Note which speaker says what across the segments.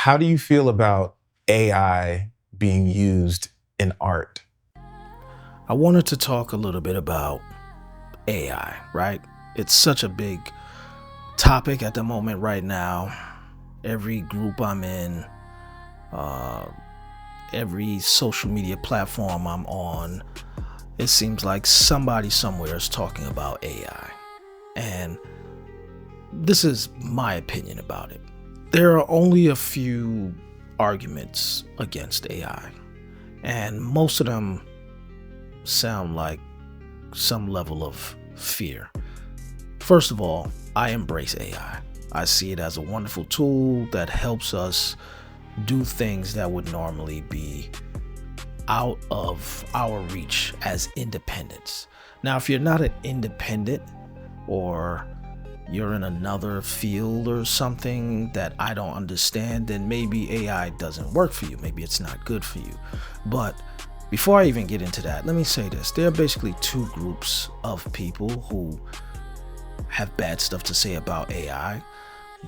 Speaker 1: How do you feel about AI being used in art?
Speaker 2: I wanted to talk a little bit about AI, right? It's such a big topic at the moment right now. Every group I'm in, uh, every social media platform I'm on, it seems like somebody somewhere is talking about AI. And this is my opinion about it. There are only a few arguments against AI, and most of them sound like some level of fear. First of all, I embrace AI. I see it as a wonderful tool that helps us do things that would normally be out of our reach as independents. Now, if you're not an independent or you're in another field or something that I don't understand, then maybe AI doesn't work for you. Maybe it's not good for you. But before I even get into that, let me say this. There are basically two groups of people who have bad stuff to say about AI.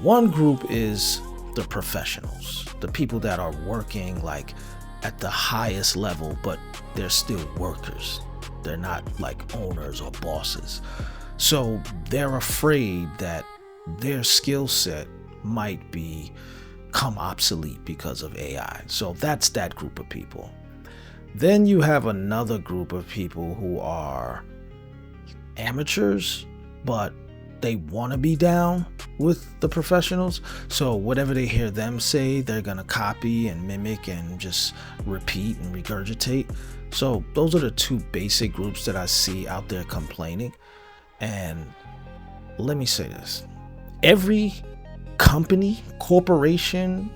Speaker 2: One group is the professionals, the people that are working like at the highest level, but they're still workers. They're not like owners or bosses. So they're afraid that their skill set might become obsolete because of AI. So that's that group of people. Then you have another group of people who are amateurs, but they want to be down with the professionals. So whatever they hear them say, they're going to copy and mimic and just repeat and regurgitate. So those are the two basic groups that I see out there complaining. And let me say this. Every company, corporation,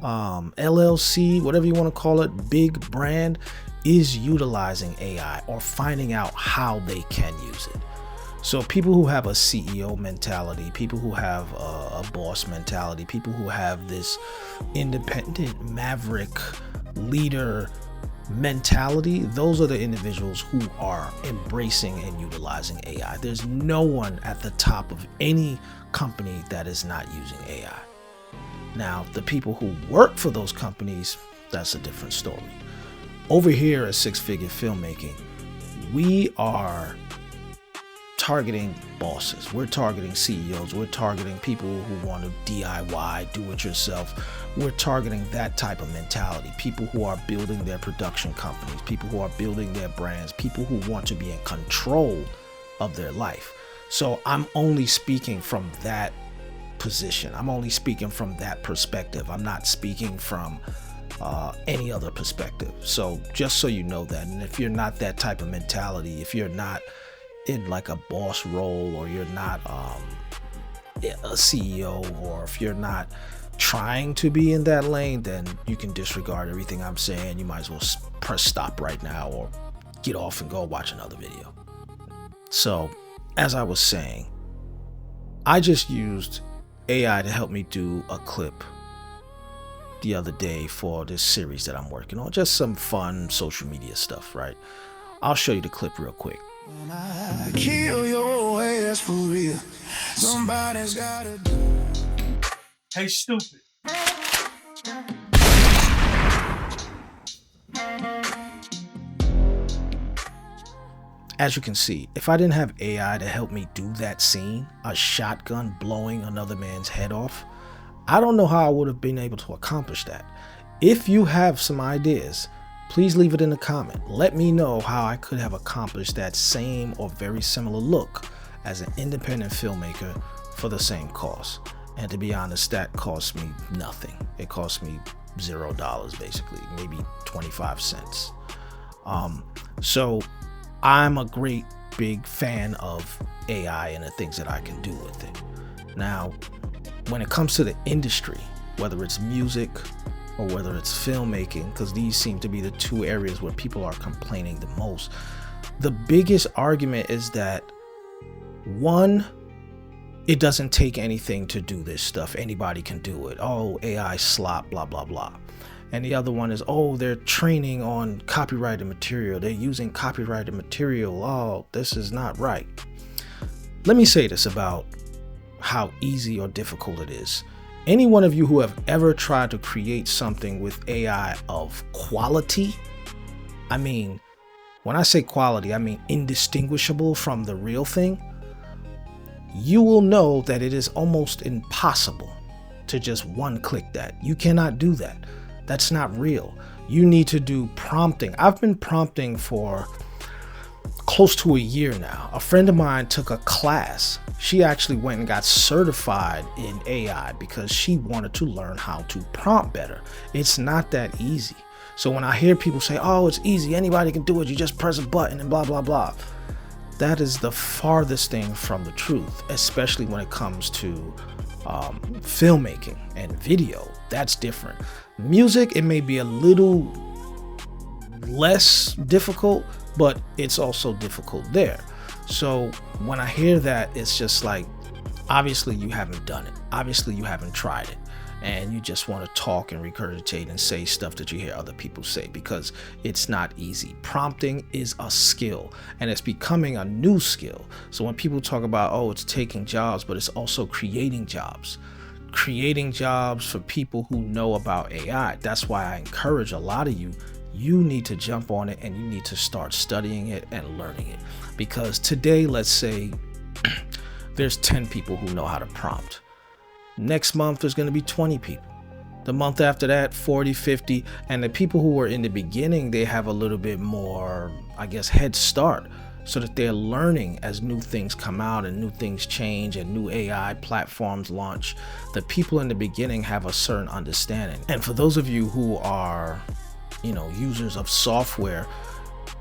Speaker 2: LLC, whatever you want to call it, big brand is utilizing AI or finding out how they can use it. So people who have a CEO mentality, people who have a boss mentality, people who have this independent maverick leader mentality, those are the individuals who are embracing and utilizing AI. There's no one at the top of any company that is not using AI. Now, the people who work for those companies, that's a different story. Over here at Six Figure Filmmaking, we are targeting bosses. We're targeting CEOs. We're targeting people who want to DIY, do it yourself. We're targeting that type of mentality. People who are building their production companies, people who are building their brands, people who want to be in control of their life. So I'm only speaking from that position. I'm only speaking from that perspective. I'm not speaking from any other perspective. So just so you know that, and if you're not that type of mentality, if you're not in like a boss role, or you're not a CEO, or if you're not trying to be in that lane, then you can disregard everything I'm saying. You might as well press stop right now or get off and go watch another video. So as I was saying, I just used AI to help me do a clip the other day for this series that I'm working on. Just some fun social media stuff, right? I'll show you the clip real quick.
Speaker 3: When I kill your ass for real, somebody's gotta do.
Speaker 4: Hey, stupid.
Speaker 2: As you can see, if I didn't have AI to help me do that scene, a shotgun blowing another man's head off, I don't know how I would have been able to accomplish that. If you have some ideas, please leave it in the comment. Let me know how I could have accomplished that same or very similar look as an independent filmmaker for the same cost. And to be honest, that cost me nothing. It cost me $0 basically, maybe 25 cents. So I'm a great big fan of AI and the things that I can do with it. Now, when it comes to the industry, whether it's music or whether it's filmmaking, because these seem to be the two areas where people are complaining the most, the biggest argument is that, one, it doesn't take anything to do this stuff. Anybody can do it. Oh, AI slop, blah, blah, blah. And the other one is, oh, they're training on copyrighted material. They're using copyrighted material. Oh, this is not right. Let me say this about how easy or difficult it is. Any one of you who have ever tried to create something with AI of quality, I mean, when I say quality, I mean indistinguishable from the real thing, you will know that it is almost impossible to just one-click that. You cannot do that. That's not real. You need to do prompting. I've been prompting for close to a year now. A friend of mine took a class. She actually went and got certified in AI because she wanted to learn how to prompt better. It's not that easy. So when I hear people say, oh, it's easy, anybody can do it, you just press a button and blah, blah, blah. That is the farthest thing from the truth, especially when it comes to filmmaking and video. That's different. Music, it may be a little less difficult, but it's also difficult there. So when I hear that, it's just like, obviously you haven't done it. Obviously you haven't tried it. And you just want to talk and regurgitate and say stuff that you hear other people say, because it's not easy. Prompting is a skill, and it's becoming a new skill. So when people talk about, oh, it's taking jobs, but it's also creating jobs. Creating jobs for people who know about AI. That's why I encourage a lot of you, you need to jump on it and you need to start studying it and learning it. Because today, let's say there's 10 people who know how to prompt. Next month, there's going to be 20 people. The month after that, 40, 50. And the people who were in the beginning, they have a little bit more, I guess, head start, so that they're learning as new things come out and new things change and new AI platforms launch. The people in the beginning have a certain understanding. And for those of you who are, users of software,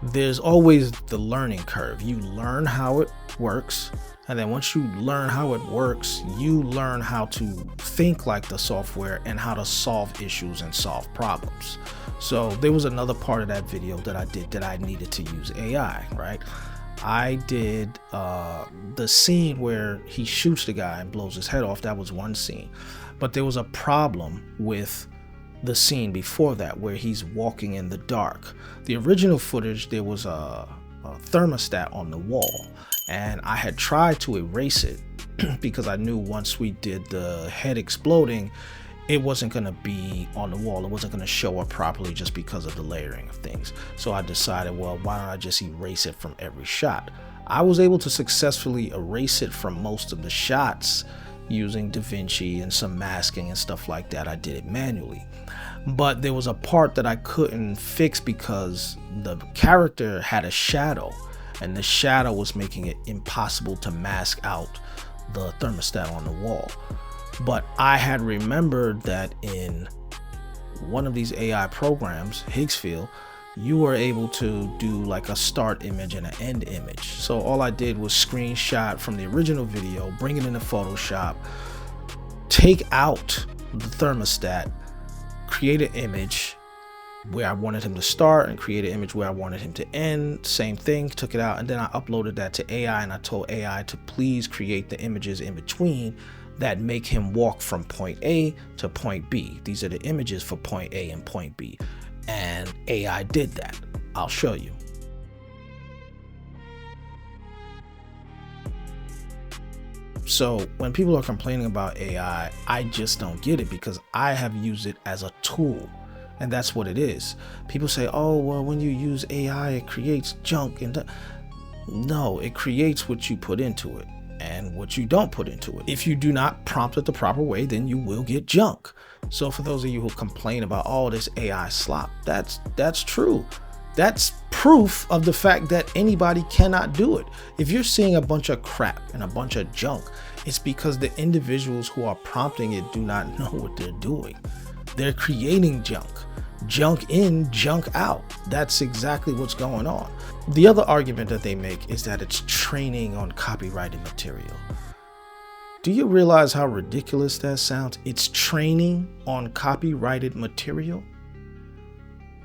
Speaker 2: there's always the learning curve. You learn how it works. And then once you learn how it works, you learn how to think like the software and how to solve issues and solve problems. So there was another part of that video that I did that I needed to use AI, right? I did the scene where he shoots the guy and blows his head off. That was one scene. But there was a problem with the scene before that where he's walking in the dark. The original footage, there was a thermostat on the wall. And I had tried to erase it because I knew once we did the head exploding, it wasn't going to be on the wall. It wasn't going to show up properly just because of the layering of things. So I decided, well, why don't I just erase it from every shot? I was able to successfully erase it from most of the shots using Debunking and some masking and stuff like that. I did it manually. But there was a part that I couldn't fix because the character had a shadow. And the shadow was making it impossible to mask out the thermostat on the wall. But I had remembered that in one of these AI programs, Higgsfield, you were able to do like a start image and an end image. So all I did was screenshot from the original video, bring it into Photoshop, take out the thermostat, create an image where I wanted him to start and create an image where I wanted him to end. Same thing, took it out, and then I uploaded that to AI, and I told AI to please create the images in between that make him walk from point A to point B. These are the images for point A and point B. And AI did that. I'll show you. So when people are complaining about AI, I just don't get it because I have used it as a tool. And that's what it is. People say, oh, well, when you use AI, it creates junk. And no, it creates what you put into it and what you don't put into it. If you do not prompt it the proper way, then you will get junk. So for those of you who complain about all this AI slop, that's true. That's proof of the fact that anybody cannot do it. If you're seeing a bunch of crap and a bunch of junk, it's because the individuals who are prompting it do not know what they're doing. They're creating junk. Junk in, junk out. That's exactly what's going on. The other argument that they make is that it's training on copyrighted material. Do you realize how ridiculous that sounds? It's training on copyrighted material.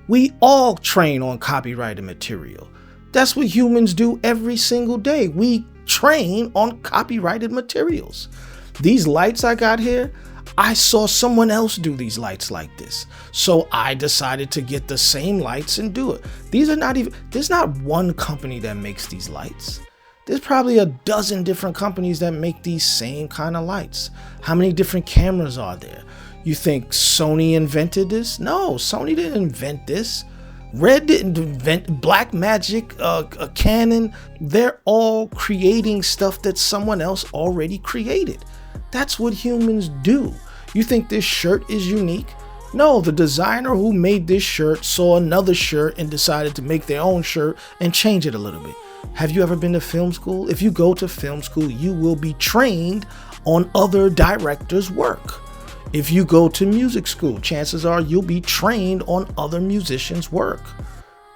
Speaker 2: We all train on copyrighted material. That's what humans do every single day. We train on copyrighted materials. These lights I got here, I saw someone else do these lights like this. So I decided to get the same lights and do it. There's not one company that makes these lights. There's probably a dozen different companies that make these same kind of lights. How many different cameras are there? You think Sony invented this? No, Sony didn't invent this. Red didn't invent Black Magic, Canon. They're all creating stuff that someone else already created. That's what humans do. You think this shirt is unique? No, the designer who made this shirt saw another shirt and decided to make their own shirt and change it a little bit. Have you ever been to film school? If you go to film school, you will be trained on other directors' work. If you go to music school, chances are you'll be trained on other musicians' work.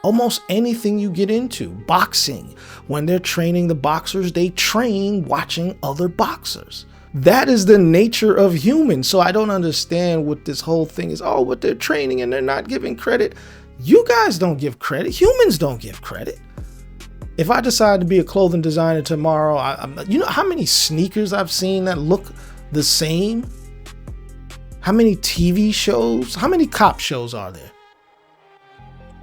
Speaker 2: Almost anything you get into, boxing, when they're training the boxers, they train watching other boxers. That is the nature of humans. So I don't understand what this whole thing is. Oh, what they're training and they're not giving credit. You guys don't give credit. Humans don't give credit. If I decide to be a clothing designer tomorrow, you know how many sneakers I've seen that look the same? How many TV shows? How many cop shows are there?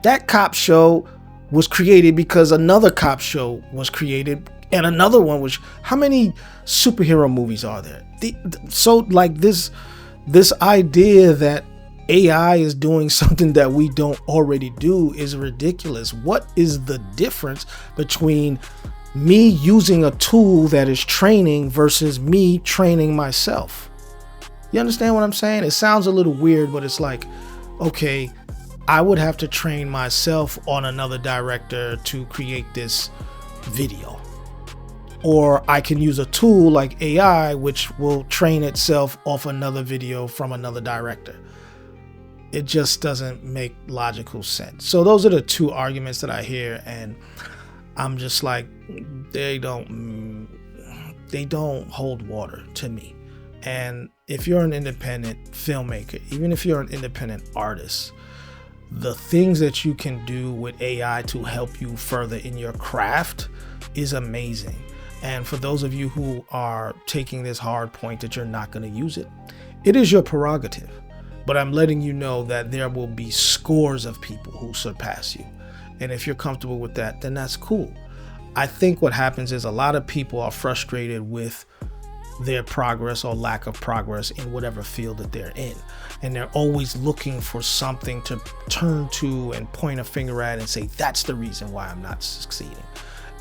Speaker 2: That cop show was created because another cop show was created and another one was. How many superhero movies are there? So like this idea that AI is doing something that we don't already do is ridiculous. What is the difference between me using a tool that is training versus me training myself? You understand what I'm saying? It sounds a little weird, but it's like, okay, I would have to train myself on another director to create this video. Or I can use a tool like AI, which will train itself off another video from another director. It just doesn't make logical sense. So those are the two arguments that I hear, and I'm just like, they don't hold water to me. And if you're an independent filmmaker, even if you're an independent artist, the things that you can do with AI to help you further in your craft is amazing. And for those of you who are taking this hard point that you're not going to use it, it is your prerogative. But I'm letting you know that there will be scores of people who surpass you. And if you're comfortable with that, then that's cool. I think what happens is a lot of people are frustrated with their progress or lack of progress in whatever field that they're in. And they're always looking for something to turn to and point a finger at and say, that's the reason why I'm not succeeding.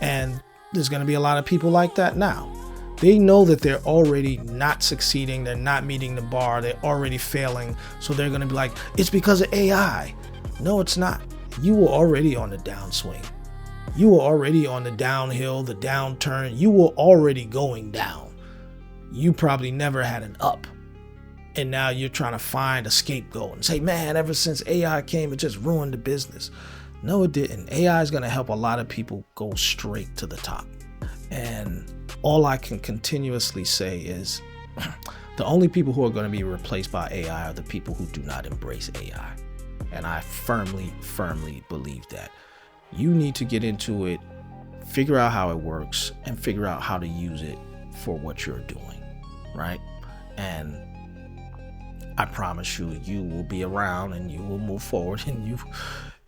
Speaker 2: And there's going to be a lot of people like that now. They know that they're already not succeeding. They're not meeting the bar. They're already failing. So they're going to be like, it's because of AI. No, it's not. You were already on the downswing. You were already on the downhill, the downturn. You were already going down. You probably never had an up. And now you're trying to find a scapegoat and say, man, ever since AI came, it just ruined the business. No, it didn't. AI is going to help a lot of people go straight to the top. And all I can continuously say is the only people who are going to be replaced by AI are the people who do not embrace AI. And I firmly believe that. You need to get into it, figure out how it works, and figure out how to use it for what you're doing, right? And I promise you, you will be around and you will move forward and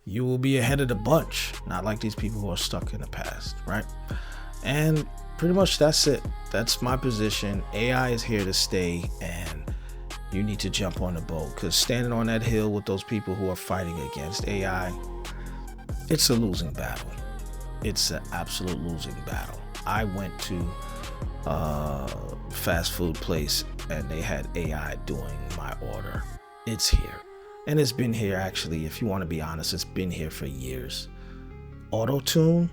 Speaker 2: you will be ahead of the bunch, not like these people who are stuck in the past, right? And pretty much that's it. That's my position. AI is here to stay, and you need to jump on the boat, because standing on that hill with those people who are fighting against AI, it's a losing battle. It's an absolute losing battle. I went to a fast food place and they had AI doing my order. It's here. And it's been here, actually, if you want to be honest, it's been here for years. Auto-tune,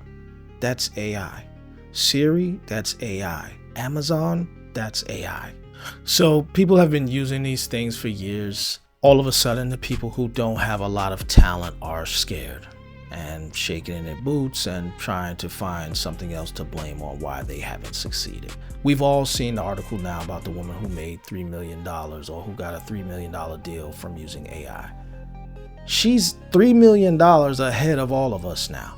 Speaker 2: that's AI. Siri, that's AI. Amazon, that's AI. So people have been using these things for years. All of a sudden, the people who don't have a lot of talent are scared and shaking in their boots and trying to find something else to blame on why they haven't succeeded. We've all seen the article now about the woman who made $3 million or who got a $3 million deal from using AI. She's $3 million ahead of all of us now,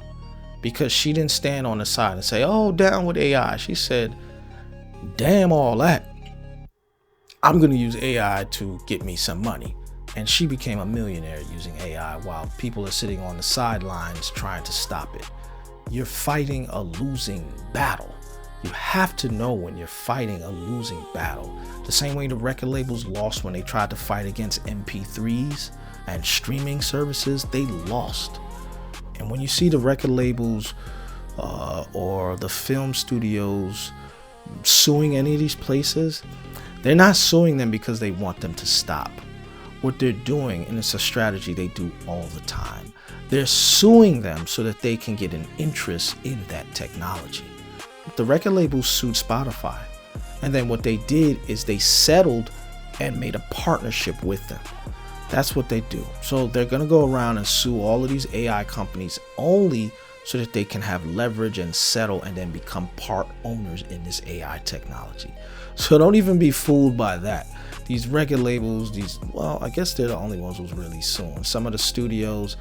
Speaker 2: because she didn't stand on the side and say, oh, down with AI. She said, damn all that. I'm going to use AI to get me some money. And she became a millionaire using AI while people are sitting on the sidelines trying to stop it. You're fighting a losing battle. You have to know when you're fighting a losing battle. The same way the record labels lost when they tried to fight against MP3s and streaming services, they lost. And when you see the record labels or the film studios suing any of these places, they're not suing them because they want them to stop. What they're doing, and it's a strategy they do all the time, they're suing them so that they can get an interest in that technology. The record labels sued Spotify, and then what they did is they settled and made a partnership with them. That's what they do. So they're going to go around and sue all of these AI companies only so that they can have leverage and settle and then become part owners in this AI technology. So don't even be fooled by that. These record labels, I guess they're the only ones who's really suing. Some of the studios,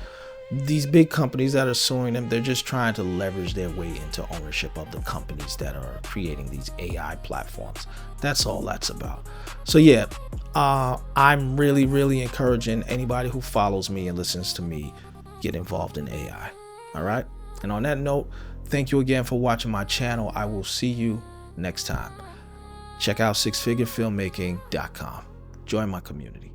Speaker 2: these big companies that are suing them, they're just trying to leverage their way into ownership of the companies that are creating these AI platforms. That's all that's about. So yeah, I'm really encouraging anybody who follows me and listens to me get involved in AI. All right. And on that note, thank you again for watching my channel. I will see you next time. Check out sixfigurefilmmaking.com. Join my community.